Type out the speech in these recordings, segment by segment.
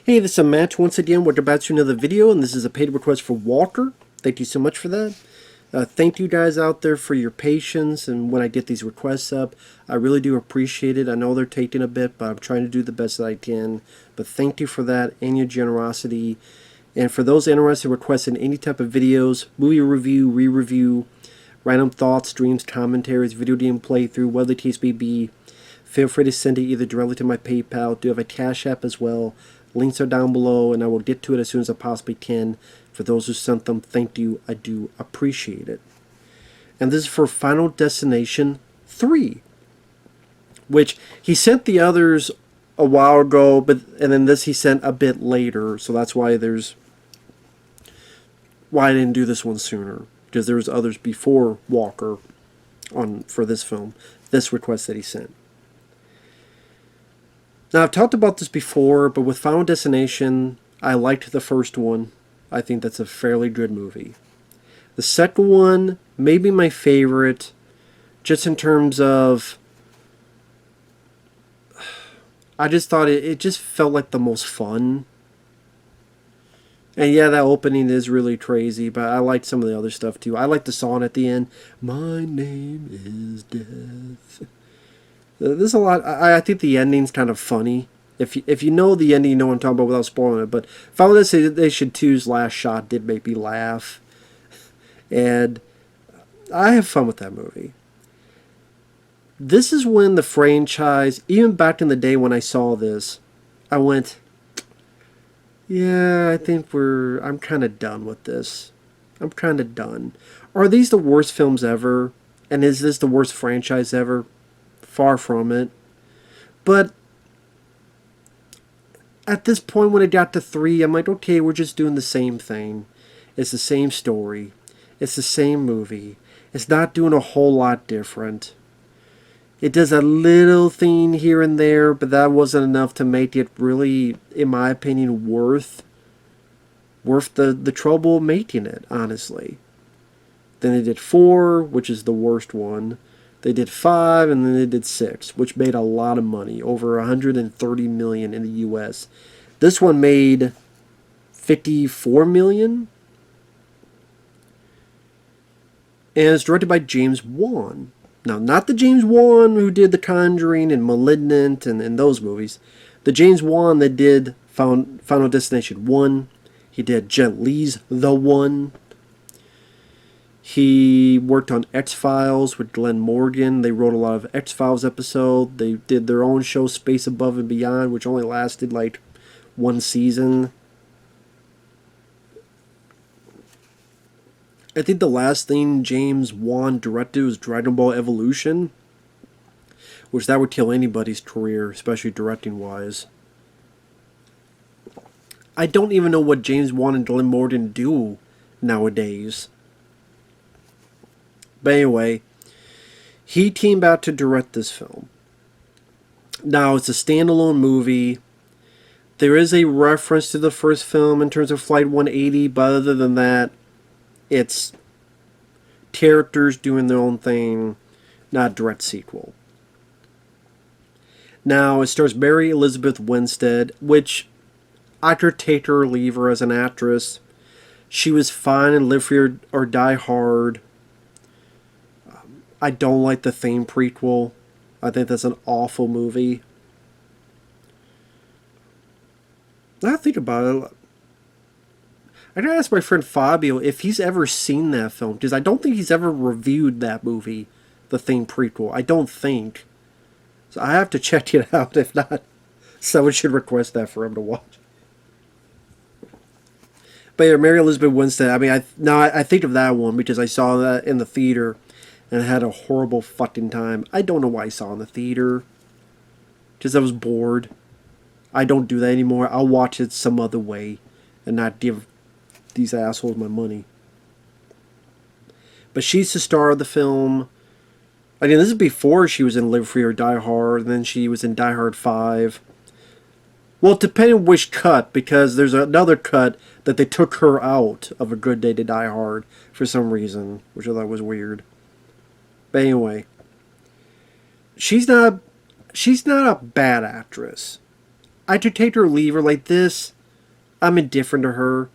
Hey, this is Matt once again. We're about to another video, and this is a paid request for Walker. Thank you so much for that. Thank you guys out there for your patience, and when I get these requests up, I really do appreciate it. I know they're taking a bit, but I'm trying to do the best that I can. But thank you for that and your generosity. And for those interested in requesting any type of videos, movie review, re-review, random thoughts, dreams, commentaries, video game playthrough, whatever the case may be, feel free to send it either directly to my PayPal. I do have a Cash App as well. Links are down below, and I will get to it as soon as I possibly can. For those who sent them, thank you. I do appreciate it. And this is for Final Destination 3, which he sent the others a while ago, and then this he sent a bit later, so that's why I didn't do this one sooner, because there was others before Walker for this film, this request that he sent. Now, I've talked about this before, but with Final Destination, I liked the first one. I think that's a fairly good movie. The second one may be my favorite, just in terms of... I just thought it just felt like the most fun. And yeah, that opening is really crazy, but I liked some of the other stuff too. I like the song at the end, "My name is Death." There's a lot. I think the ending's kind of funny. If you know the ending, you know what I'm talking about without spoiling it. But Final Destination 2's last shot did make me laugh. And I have fun with that movie. This is when the franchise, even back in the day when I saw this, I went, yeah, I think I'm kind of done with this. I'm kind of done. Are these the worst films ever? And is this the worst franchise ever? Far from it. But at this point when it got to 3, I'm like, okay, we're just doing the same thing. It's the same story. It's the same movie. It's not doing a whole lot different. It does a little thing here and there, but that wasn't enough to make it really, in my opinion, worth the trouble of making it, honestly. Then they did 4, which is the worst one. They did 5, and then they did 6, which made a lot of money, over $130 million in the U.S. This one made $54 million, and it's directed by James Wong. Now, not the James Wong who did The Conjuring and *Malignant* and those movies. The James Wong that did Final Destination 1. He did Jet Li's The One. He worked on X-Files with Glen Morgan. They wrote a lot of X-Files episodes. They did their own show, Space Above and Beyond, which only lasted like 1 season. I think the last thing James Wong directed was Dragon Ball Evolution, which that would kill anybody's career, especially directing-wise. I don't even know what James Wong and Glen Morgan do nowadays. But anyway, he teamed out to direct this film. Now, it's a standalone movie. There is a reference to the first film in terms of Flight 180, but other than that, it's characters doing their own thing, not a direct sequel. Now, it stars Mary Elizabeth Winstead, which I could take her or leave her as an actress. She was fine in Live Free or Die Hard. I don't like the Theme prequel. I think that's an awful movie. Now I think about it, I gotta ask my friend Fabio if he's ever seen that film, because I don't think he's ever reviewed that movie, the Theme prequel. I don't think. So I have to check it out. If not, someone should request that for him to watch. But yeah, Mary Elizabeth Winstead, I mean, I think of that one because I saw that in the theater and I had a horrible fucking time. I don't know why I saw it in the theater. Because I was bored. I don't do that anymore. I'll watch it some other way and not give these assholes my money. But she's the star of the film. Again, this is before she was in Live Free or Die Hard, and then she was in Die Hard 5. Well, depending on which cut, because there's another cut that they took her out of A Good Day to Die Hard for some reason, which I thought was weird. But anyway, she's not a bad actress. I could take her or leave her. Like this, I'm indifferent to her.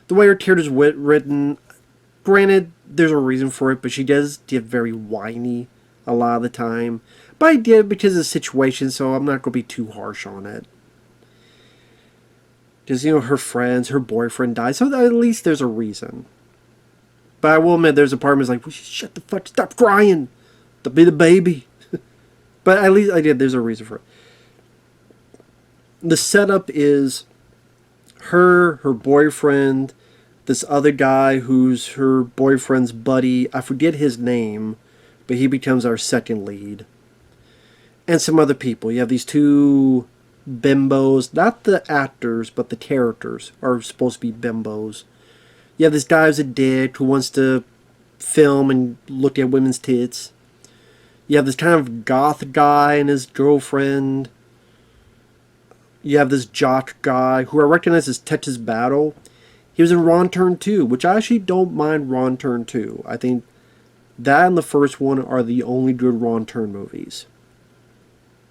The way her character's written, granted, there's a reason for it, but she does get very whiny a lot of the time. But I did because of the situation, so I'm not going to be too harsh on it. Because, her friends, her boyfriend died, so at least there's a reason. But I will admit, there's a part of me that's like, shut the fuck, stop crying. To be the baby. But at least I did, there's a reason for it. The setup is her boyfriend, this other guy who's her boyfriend's buddy. I forget his name, but he becomes our second lead. And some other people. You have these two bimbos, not the actors, but the characters are supposed to be bimbos. You have this guy who's a dick who wants to film and look at women's tits. You have this kind of goth guy and his girlfriend. You have this jock guy who I recognize as Tetris Battle. He was in Wrong Turn 2, which I actually don't mind Wrong Turn 2. I think that and the first one are the only good Wrong Turn movies.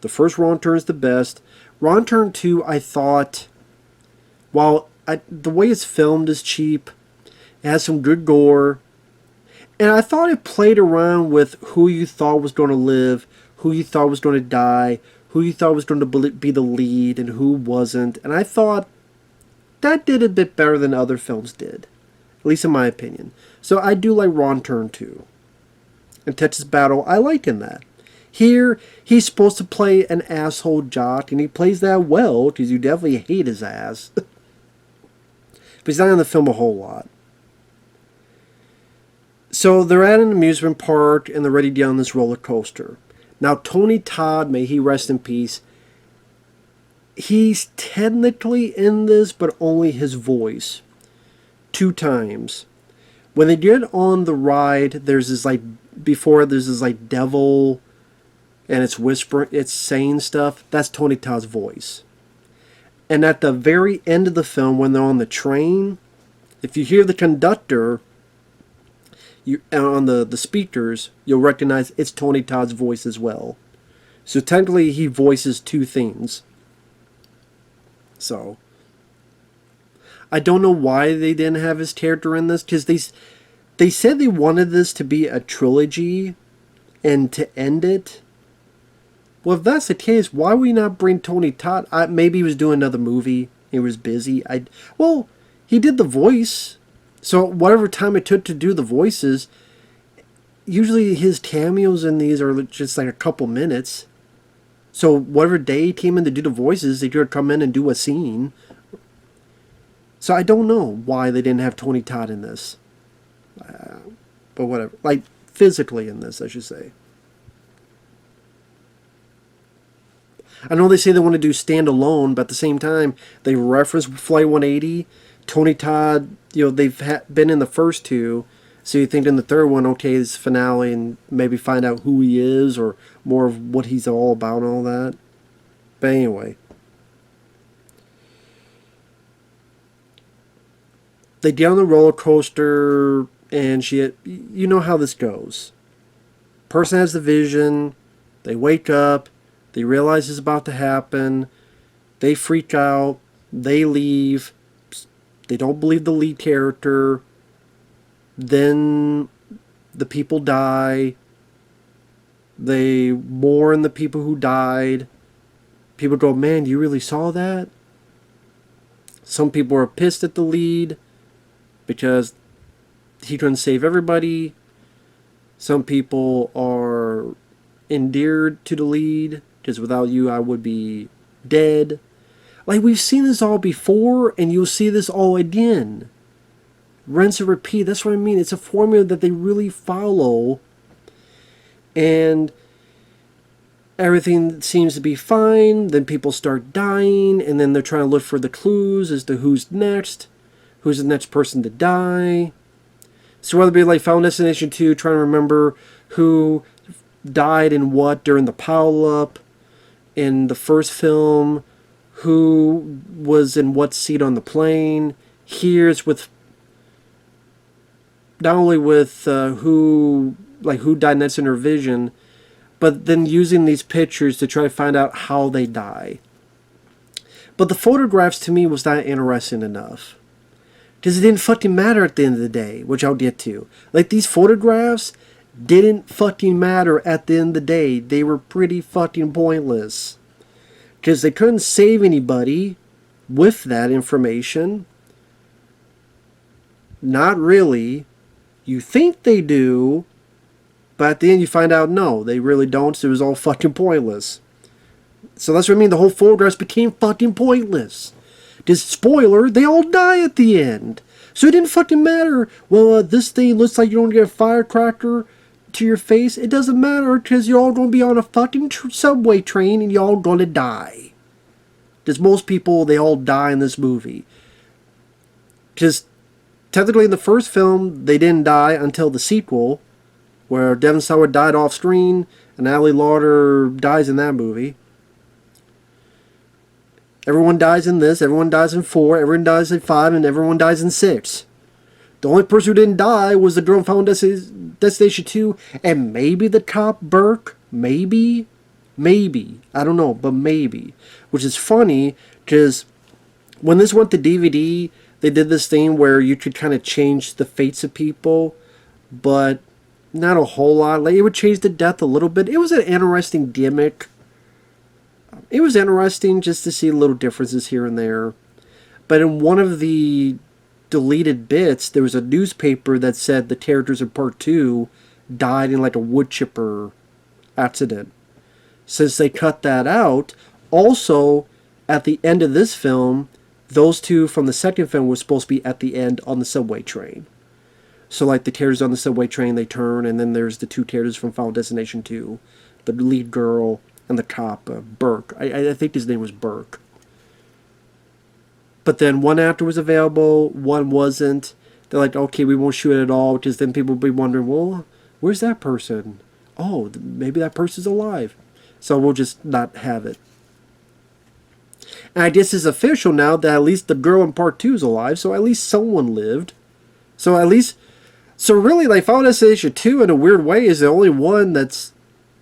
The first Wrong Turn is the best. Wrong Turn 2, I thought, while the way it's filmed is cheap, it has some good gore, and I thought it played around with who you thought was going to live, who you thought was going to die, who you thought was going to be the lead, and who wasn't. And I thought that did a bit better than other films did, at least in my opinion. So I do like Wrong Turn 2. And Tetris Battle, I like in that. Here, he's supposed to play an asshole jock, and he plays that well, because you definitely hate his ass. But he's not in the film a whole lot. So they're at an amusement park, and they're ready to get on this roller coaster. Now, Tony Todd, may he rest in peace, he's technically in this, but only his voice. 2 times. When they get on the ride, there's this devil, and it's whispering, it's saying stuff. That's Tony Todd's voice. And at the very end of the film, when they're on the train, if you hear the conductor on the speakers, you'll recognize it's Tony Todd's voice as well. So technically, he voices 2 things. So I don't know why they didn't have his character in this, because they said they wanted this to be a trilogy and to end it. Well, if that's the case, why would we not bring Tony Todd? Maybe he was doing another movie. He was busy. Well, he did the voice. So whatever time it took to do the voices, usually his cameos in these are just like a couple minutes. So whatever day he came in to do the voices, they could come in and do a scene. So I don't know why they didn't have Tony Todd in this. But whatever. Like, physically in this, I should say. I know they say they want to do standalone, but at the same time, they reference Flight 180. Tony Todd, they've been in the first 2. So you think in the third one, okay, this finale, and maybe find out who he is or more of what he's all about and all that. But anyway. They get on the roller coaster, and you know how this goes. Person has the vision, they wake up, they realize it's about to happen, they freak out, they leave, they don't believe the lead character, then the people die, they mourn the people who died, people go, man, you really saw that? Some people are pissed at the lead because he couldn't save everybody. Some people are endeared to the lead because without you I would be dead. Like, we've seen this all before, and you'll see this all again. Rinse and repeat. That's what I mean. It's a formula that they really follow, and everything seems to be fine. Then people start dying, and then they're trying to look for the clues as to who's next. Who's the next person to die? So whether it be like Final Destination 2, trying to remember who died in what during the pileup, in the first film, who was in what seat on the plane. Here's with not only with who died next in her vision, but then using these pictures to try to find out how they die. But the photographs to me was not interesting enough. Because it didn't fucking matter at the end of the day, which I'll get to. Like, these photographs didn't fucking matter at the end of the day. They were pretty fucking pointless. Because they couldn't save anybody with that information. Not really. You think they do, but at the end you find out no, they really don't, so it was all fucking pointless. So that's what I mean, the whole photographs became fucking pointless. Just spoiler, they all die at the end. So it didn't fucking matter. Well, this thing looks like you're going to get a firecracker to your face. It doesn't matter because you're all going to be on a fucking subway train and you're all going to die. Because most people, they all die in this movie. Because technically in the first film, they didn't die until the sequel, where Devon Sawa died off screen and Ali Lauder dies in that movie. Everyone dies in this, everyone dies in 4, everyone dies in 5, and everyone dies in 6. The only person who didn't die was the girl in Final Destination 2, and maybe the cop Burke. Maybe. I don't know, but maybe. Which is funny, because when this went to DVD, they did this thing where you could kind of change the fates of people, but not a whole lot. Like, it would change the death a little bit. It was an interesting gimmick. It was interesting just to see little differences here and there. But in one of the deleted bits, there was a newspaper that said the characters in part 2 died in like a wood chipper accident. Since they cut that out, also at the end of this film, those two from the second film were supposed to be at the end on the subway train. So like the characters on the subway train, they turn, and then there's the two characters from Final Destination 2, the lead girl and the cop, Burke. I think his name was Burke. But then one actor was available, one wasn't. They're like, okay, we won't shoot it at all, because then people will be wondering, well, where's that person? Oh, maybe that person's alive. So we'll just not have it. And I guess it's official now that at least the girl in part 2 is alive, so at least someone lived. So at least, so really, like, Final Destination 2 in a weird way is the only one that's,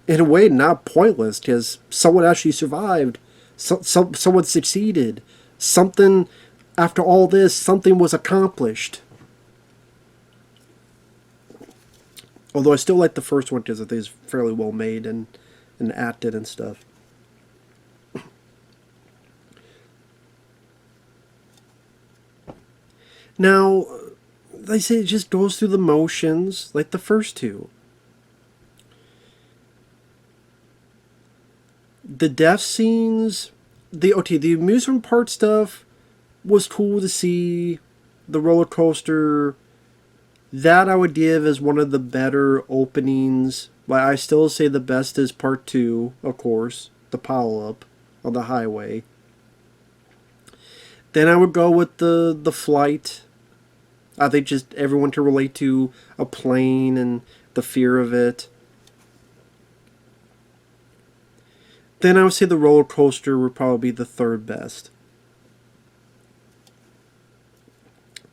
in a way, not pointless, because someone actually survived. Someone succeeded. Something, after all this, something was accomplished. Although I still like the first one, because I think it's fairly well made and acted and stuff. Now, like I say, it just goes through the motions like the first two. The death scenes, the amusement park stuff was cool to see. The roller coaster, that I would give as one of the better openings. Like, I still say the best is part 2, of course, the pile up on the highway. Then I would go with the flight. I think just everyone can relate to a plane and the fear of it. Then I would say the roller coaster would probably be the third best.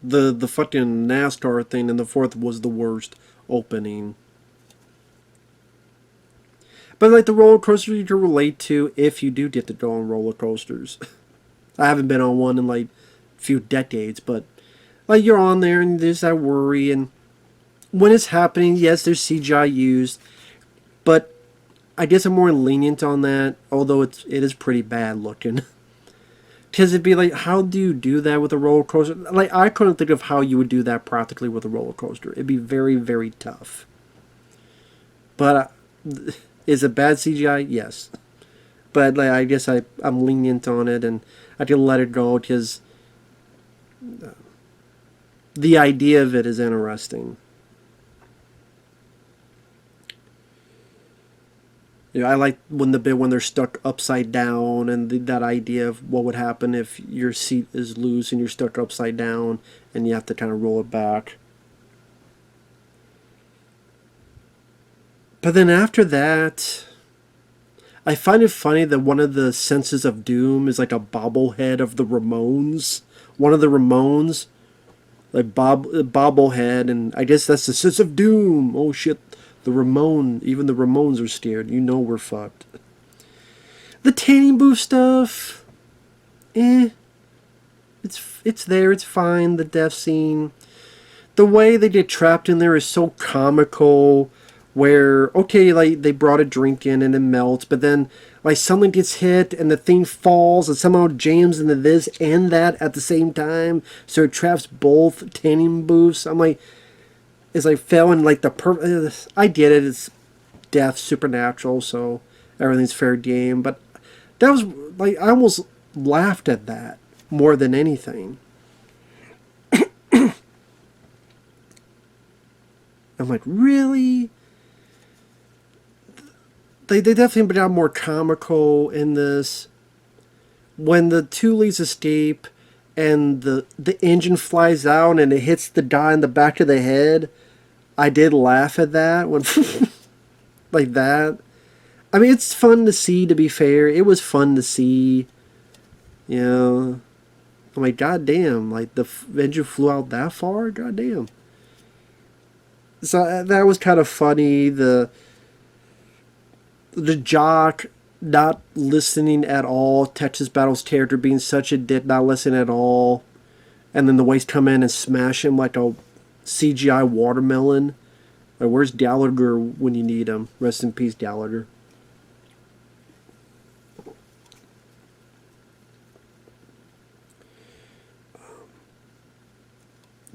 The fucking NASCAR thing in the fourth was the worst opening. But like the roller coaster you can relate to if you do get to go on roller coasters. I haven't been on one in like a few decades, but like you're on there and there's that worry, and when it's happening, yes, there's CGI used, but I guess I'm more lenient on that, although it is pretty bad looking. Because it'd be like, how do you do that with a roller coaster? Like, I couldn't think of how you would do that practically with a roller coaster. It'd be very, very tough. But is it bad CGI? Yes. But like, I guess I'm lenient on it, and I can let it go because the idea of it is interesting. You know, I like when they're stuck upside down, and that idea of what would happen if your seat is loose and you're stuck upside down and you have to kind of roll it back. But then after that, I find it funny that one of the senses of doom is like a bobblehead of the Ramones. One of the Ramones, like bobblehead, and I guess that's the sense of doom. Oh shit. Even the Ramones are scared. You know we're fucked. The tanning booth stuff, it's there, it's fine. The death scene, the way they get trapped in there is so comical. Where okay, like they brought a drink in and it melts, but then like something gets hit and the thing falls and somehow jams into this and that at the same time, so it traps both tanning booths. I'm like, it's like fell in like the I get it. It's death, supernatural, so everything's fair game. But that was like I almost laughed at that more than anything. I'm like, really? They definitely got more comical in this. When the two leads escape and the engine flies out and it hits the guy in the back of the head, I did laugh at that when like that. I mean, it's fun to see, to be fair. It was fun to see. You know, I'm like, god damn, like the engine flew out that far? God damn. So that was kind of funny. The jock not listening at all, Texas Battle's character being such a dick, not listening at all, and then the Waste come in and smash him like a CGI watermelon. Like, where's Gallagher when you need him? Rest in peace, Gallagher.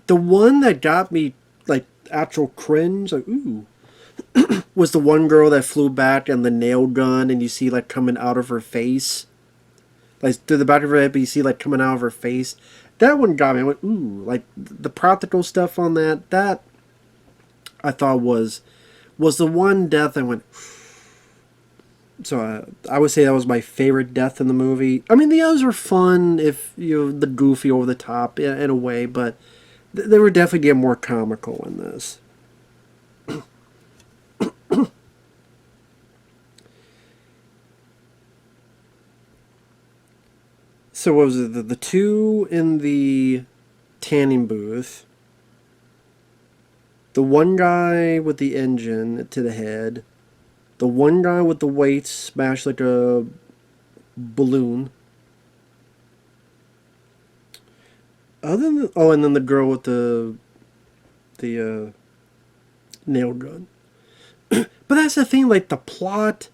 The one that got me like actual cringe, like ooh, was the one girl that flew back and the nail gun, and you see like coming out of her face, like through the back of her head, but you see like coming out of her face. That one got me. I went ooh, like the practical stuff on that. That I thought was the one death I went. So I would say that was my favorite death in the movie. I mean, the others were fun, if you know, the goofy over the top in a way, but they were definitely getting more comical in this. So what was it? The two in the tanning booth. The one guy with the engine to the head. The one guy with the weights smashed like a balloon. Other than and then the girl with the nail gun. But that's the thing, like the plot,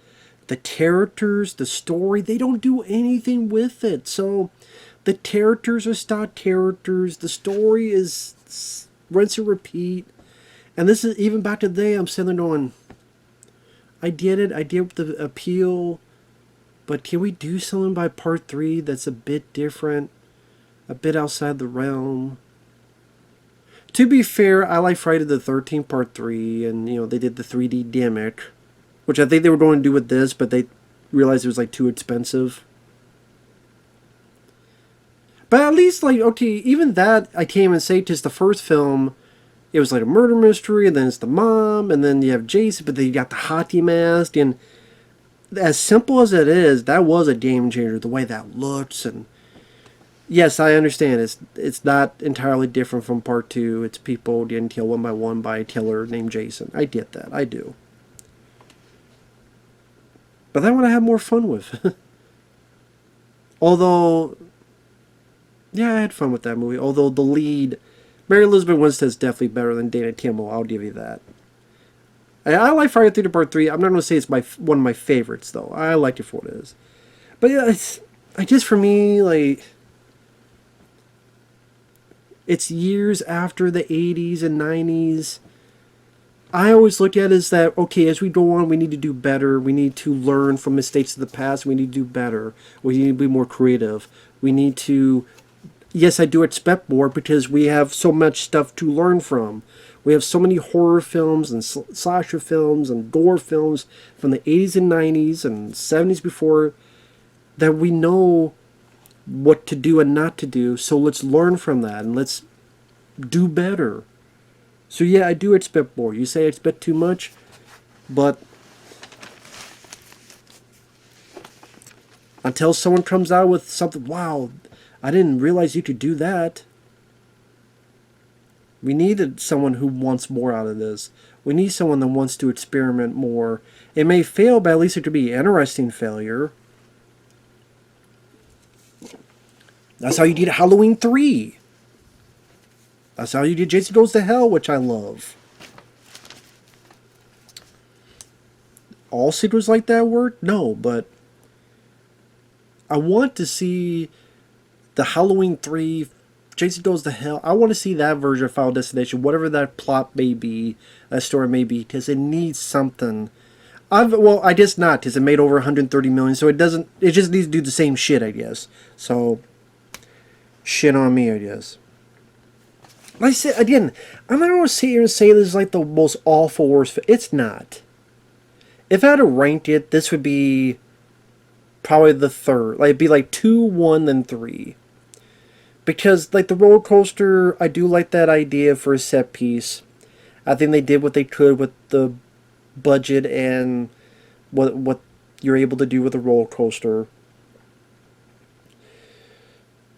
the characters, the story, they don't do anything with it. So the characters are stock characters. The story is rinse and repeat. And this is even back today, I'm sitting there going, I did it. I did the appeal. But can we do something by part 3 that's a bit different? A bit outside the realm? To be fair, I like Friday the 13th part 3. And, you know, they did the 3D gimmick, which I think they were going to do with this, but they realized it was, like, too expensive. But at least, like, okay, even that, I can't even say, because the first film, it was like a murder mystery, and then it's the mom, and then you have Jason, but then you got the hockey mask, and as simple as it is, that was a game changer, the way that looks, and yes, I understand, it's not entirely different from part 2, it's people getting killed one by one by a killer named Jason. I get that, I do. But that one I have more fun with. Although, yeah, I had fun with that movie, although the lead, Mary Elizabeth Winstead's definitely better than Dana Kimmel. I'll give you that. I like Friday the Part 3. I'm not going to say it's one of my favorites, though. I like it for what it is. But yeah, I guess for me, like, it's years after the 80s and 90s. I always look at it as that, okay, as we go on, we need to do better. We need to learn from mistakes of the past. We need to do better. We need to be more creative. We need to... Yes, I do expect more because we have so much stuff to learn from. We have so many horror films and slasher films and gore films from the 80s and 90s and 70s before that we know what to do and not to do. So let's learn from that and let's do better. So yeah, I do expect more. You say I expect too much, but until someone comes out with something, wow, I didn't realize you could do that. We needed someone who wants more out of this. We need someone that wants to experiment more. It may fail, but at least it could be an interesting failure. That's how you did Halloween 3. That's how you did Jason Goes to Hell, which I love. All sequels like that work? No, but I want to see the Halloween 3, Jason Goes to Hell. I want to see that version of Final Destination, whatever that plot may be, that story may be, because it needs something. I guess not, because it made over 130 million, so it just needs to do the same shit, I guess. So, shit on me, I guess. Like I said, again, I'm not going to sit here and say this is like the most awful worst. It's not. If I had to rank it, this would be probably the third. Like, it'd be like 2, 1, then 3. Because, like, the roller coaster, I do like that idea for a set piece. I think they did what they could with the budget and what you're able to do with a roller coaster.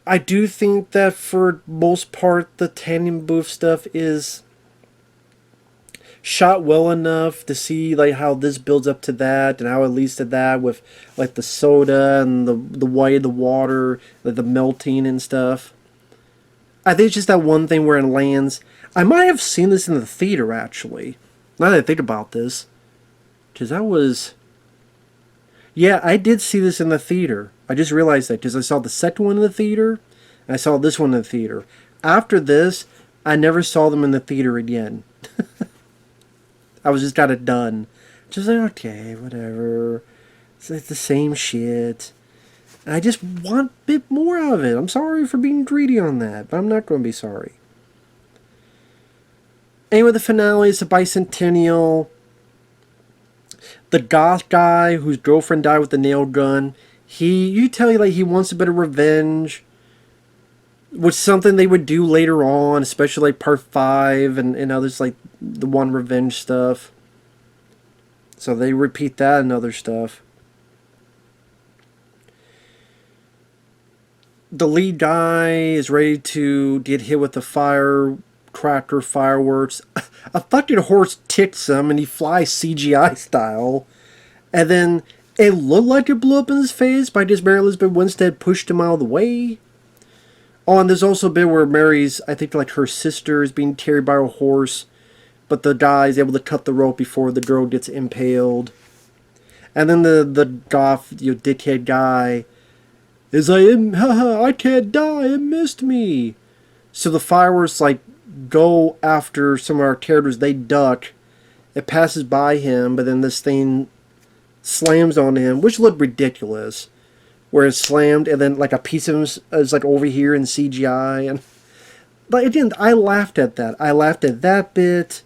I do think that for most part, the tandem booth stuff is shot well enough to see like how this builds up to that, and how it leads to that with like the soda and the white of the water, like the melting and stuff. I think it's just that one thing where it lands. I might have seen this in the theater actually. Now that I think about this, because that was, yeah, I did see this in the theater. I just realized that because I saw the second one in the theater, and I saw this one in the theater. After this, I never saw them in the theater again. I was just got it done. Just like, okay, whatever. It's like the same shit. And I just want a bit more of it. I'm sorry for being greedy on that, but I'm not going to be sorry. Anyway, the finale is the bicentennial. The goth guy whose girlfriend died with the nail gun, you tell you like he wants a bit of revenge, which is something they would do later on, especially like part 5 and others like the one revenge stuff. So they repeat that and other stuff. The lead guy is ready to get hit with the fireworks. A fucking horse ticks him and he flies CGI style. And then it looked like it blew up in his face, but I guess Mary Elizabeth Winstead pushed him out of the way. Oh, and there's also a bit where Mary's, I think like her sister is being carried by a horse, but the guy is able to cut the rope before the girl gets impaled. And then the goth, dickhead guy is like, I can't die, it missed me. So the fireworks like go after some of our characters, they duck. It passes by him, but then this thing slams on him, which looked ridiculous. Where it's slammed, and then like a piece of him is like over here in CGI, and but again, I laughed at that. I laughed at that bit.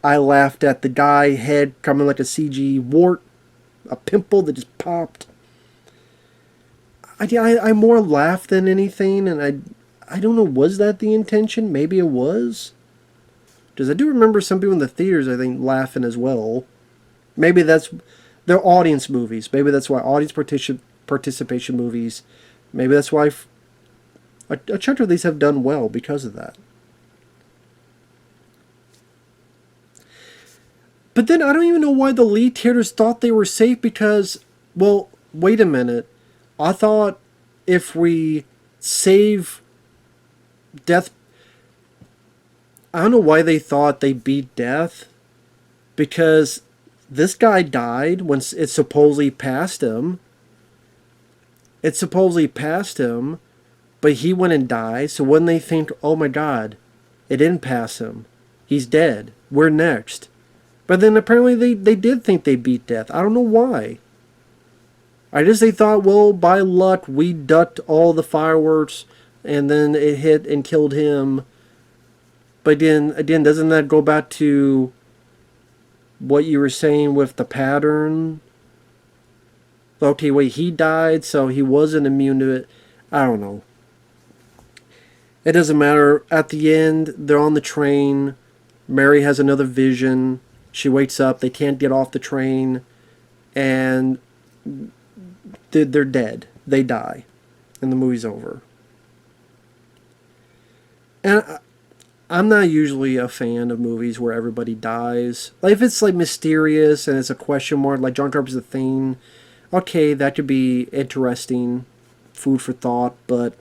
I laughed at the guy head coming like a CG wart, a pimple that just popped. I more laughed than anything, and I don't know, was that the intention? Maybe it was. Because I do remember some people in the theaters, I think, laughing as well. Maybe they're audience movies. Maybe that's why audience participation movies. Maybe that's why a chunk of these have done well because of that. But then I don't even know why the lead characters thought they were safe because, well, wait a minute. I thought if we save death, I don't know why they thought they beat death, because this guy died when it supposedly passed him. It supposedly passed him, but he went and died. So when they think, oh my God, it didn't pass him. He's dead. We're next. But then apparently they did think they beat death. I don't know why. I guess they thought, well, by luck, we ducked all the fireworks, and then it hit and killed him. But again, doesn't that go back to what you were saying with the pattern? Okay, wait, he died, so he wasn't immune to it. I don't know. It doesn't matter. At the end, they're on the train. Mary has another vision. She wakes up. They can't get off the train. And they're dead. They die. And the movie's over. And I'm not usually a fan of movies where everybody dies. Like, if it's like mysterious and it's a question mark, like John Carpenter's The Thing, okay, that could be interesting, food for thought, but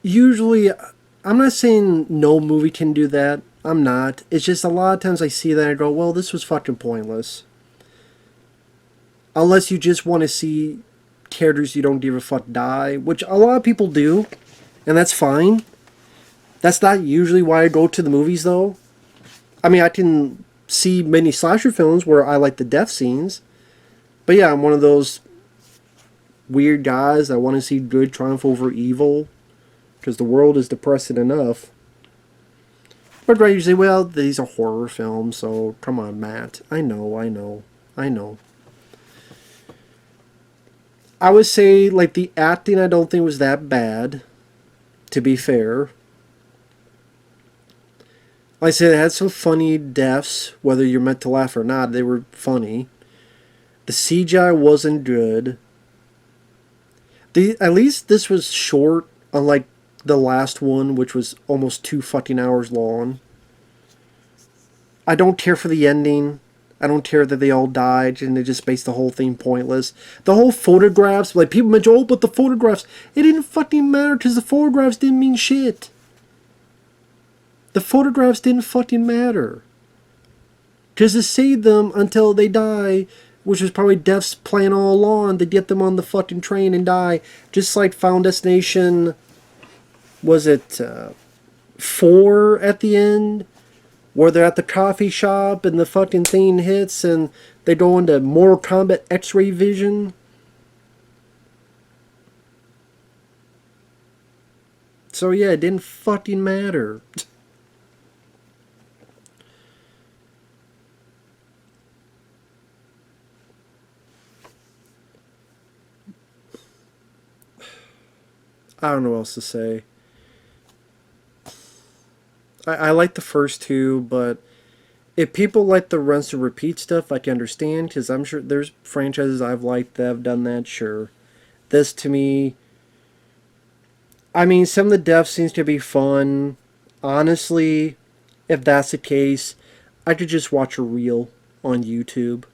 usually, I'm not saying no movie can do that. I'm not. It's just a lot of times I see that and I go, well, this was fucking pointless. Unless you just want to see characters you don't give a fuck die, which a lot of people do, and that's fine. That's not usually why I go to the movies, though. I mean, I can see many slasher films where I like the death scenes, but yeah, I'm one of those weird guys that want to see good triumph over evil, because the world is depressing enough. But right, you say, well, these are horror films, so come on, Matt. I know. I would say, like, the acting I don't think was that bad, to be fair. Like I said, it had some funny deaths, whether you're meant to laugh or not, they were funny. The CGI wasn't good. At least this was short, unlike the last one, which was almost 2 fucking hours long. I don't care for the ending. I don't care that they all died and they just based the whole thing pointless. The whole photographs, like people mention, oh, but the photographs, it didn't fucking matter because the photographs didn't mean shit. The photographs didn't fucking matter. Because it saved them until they die, which was probably Death's plan all along, to get them on the fucking train and die. Just like Final Destination, was it 4 at the end? Where they're at the coffee shop and the fucking thing hits and they go into Mortal Kombat X-ray vision. So yeah, it didn't fucking matter. I don't know what else to say. I like the first two, but if people like the rinse and repeat stuff, I can understand, because I'm sure there's franchises I've liked that have done that, sure. This, to me, I mean, some of the deaths seems to be fun. Honestly, if that's the case, I could just watch a reel on YouTube.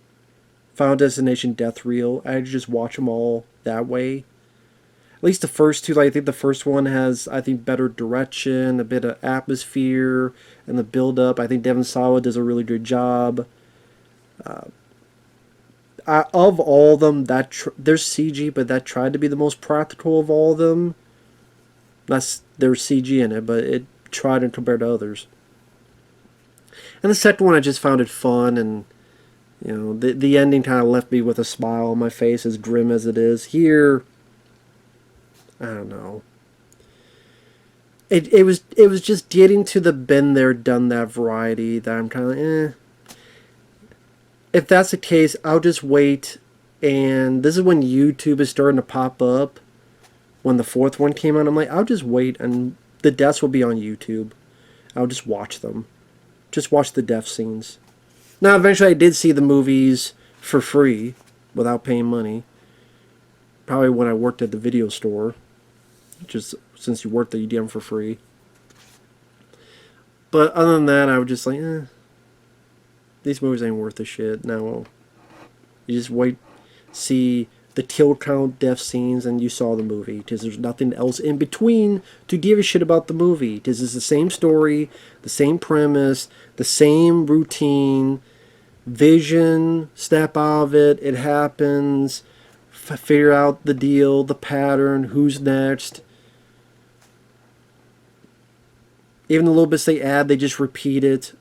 Final Destination Death Reel. I could just watch them all that way. At least the first two, like, I think the first one has, I think, better direction, a bit of atmosphere, and the build-up. I think Devon Sawa does a really good job. Of all of them, there's CG, but that tried to be the most practical of all of them. There's CG in it, but it tried to compare to others. And the second one, I just found it fun, and you know, the ending kind of left me with a smile on my face, as grim as it is. Here, I don't know. It was just getting to the been there, done that variety that I'm kind of If that's the case, I'll just wait. And this is when YouTube is starting to pop up. When the fourth one came out, I'm like, I'll just wait, and the deaths will be on YouTube. I'll just watch them. Just watch the death scenes. Now, eventually, I did see the movies for free without paying money. Probably when I worked at the video store. Just since you worked there, you get them for free. But other than that, I was just like, these movies ain't worth the shit. Now, you just wait, see the kill count, death scenes, and you saw the movie. Because there's nothing else in between to give a shit about the movie. Because it's the same story, the same premise, the same routine. Vision, snap out of it, it happens. Figure out the deal, the pattern, who's next. Even the little bits they add, they just repeat it.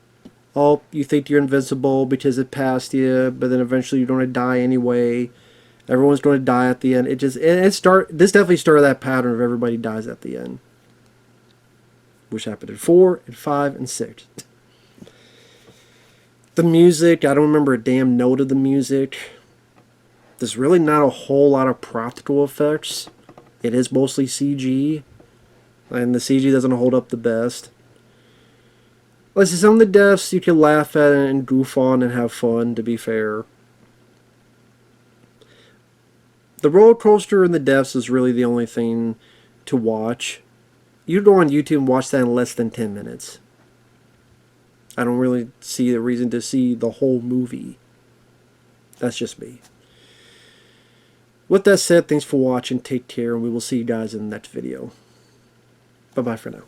Oh, you think you're invincible because it passed you, but then eventually you're going to die anyway. Everyone's going to die at the end. This definitely started that pattern of everybody dies at the end. Which happened in 4, and 5, and 6. The music, I don't remember a damn note of the music. There's really not a whole lot of practical effects. It is mostly CG. And the CG doesn't hold up the best. Listen, some of the deaths you can laugh at and goof on and have fun, to be fair. The roller coaster and the deaths is really the only thing to watch. You go on YouTube and watch that in less than 10 minutes. I don't really see a reason to see the whole movie. That's just me. With that said, thanks for watching. Take care, and we will see you guys in the next video. Bye-bye for now.